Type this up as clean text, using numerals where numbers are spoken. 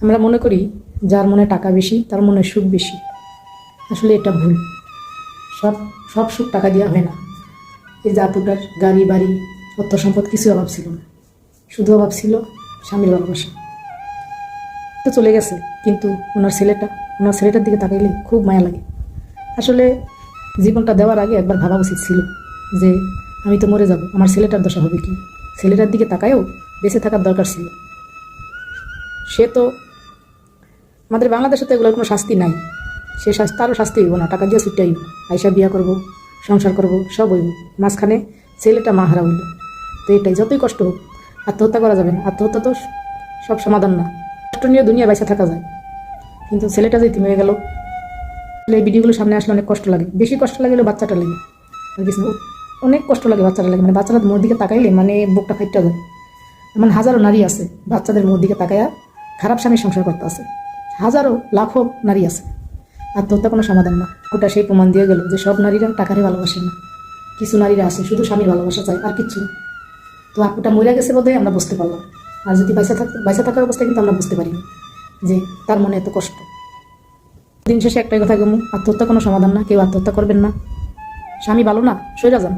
আমরা মনে করি যার মনে টাকা বেশি তার মনে সুখ বেশি। আসলে এটা ভুল। সব সব সুখ টাকা দেওয়া হয় না। এই যে আপুটার গাড়ি বাড়ি অর্থ সম্পদ কিছু অভাব ছিল না, শুধু অভাব ছিল স্বামীর ভালোবাসা। তো চলে গেছে, কিন্তু ওনার ছেলেটার দিকে তাকাইলে খুব মায়া লাগে। আসলে জীবনটা দেওয়ার আগে একবার ভাবা উচিত ছিল যে আমি তো মরে যাব, আমার ছেলেটার দশা হবে কি। ছেলেটার দিকে তাকায়ও বেঁচে থাকার দরকার ছিল। সে তো আমাদের বাংলাদেশে তো এগুলোর কোনো শাস্তি নাই। সে তারও শাস্তি হইব না, টাকা দিয়ে ছুটে আইব, আইসা বিয়া করবো, সংসার করব, সব হইব। মাঝখানে ছেলেটা মা হারা হইল। তো এটাই, যতই কষ্ট হোক আত্মহত্যা করা যাবে না। আত্মহত্যা তো সব সমাধান না। কষ্ট নিয়ে দুনিয়া বাইসা থাকা যায়, কিন্তু ছেলেটা যে হয়ে গেল। এই ভিডিওগুলো সামনে আসলে অনেক কষ্ট লাগে। বেশি কষ্ট লাগে বাচ্চাটা লাগে, আর কিছু না। অনেক কষ্ট লাগে বাচ্চাটা লাগে, মানে বাচ্চারা মোর দিকে তাকাইলে মানে বুকটা ফাইটটা যায়। এমন হাজারো নারী আছে বাচ্চাদের মোর দিকে তাকাইয়া খারাপ স্বামীর সংসার করতে আছে। হাজারো লাখো নারী আছে। আত্মহত্যা কোনো সমাধান না। ওটা সেই প্রমাণ দিয়ে গেল যে সব নারীরা টাকারে ভালোবাসে না। কিছু নারীরা আছে শুধু স্বামীর ভালোবাসা চায়, আর কিচ্ছু না। তো আপুটা মরে গেছে বোধহয় আমরা বুঝতে পারলাম। আর যদি বাইসা থাকার অবস্থায় কিন্তু আমরা বুঝতে পারিনি যে তার মনে এত কষ্ট। দিন শেষে একটাই কথা গমু, আত্মহত্যা কোনো সমাধান না। কেউ আত্মহত্যা করবেন না। স্বামী ভালো না, সইরা যান।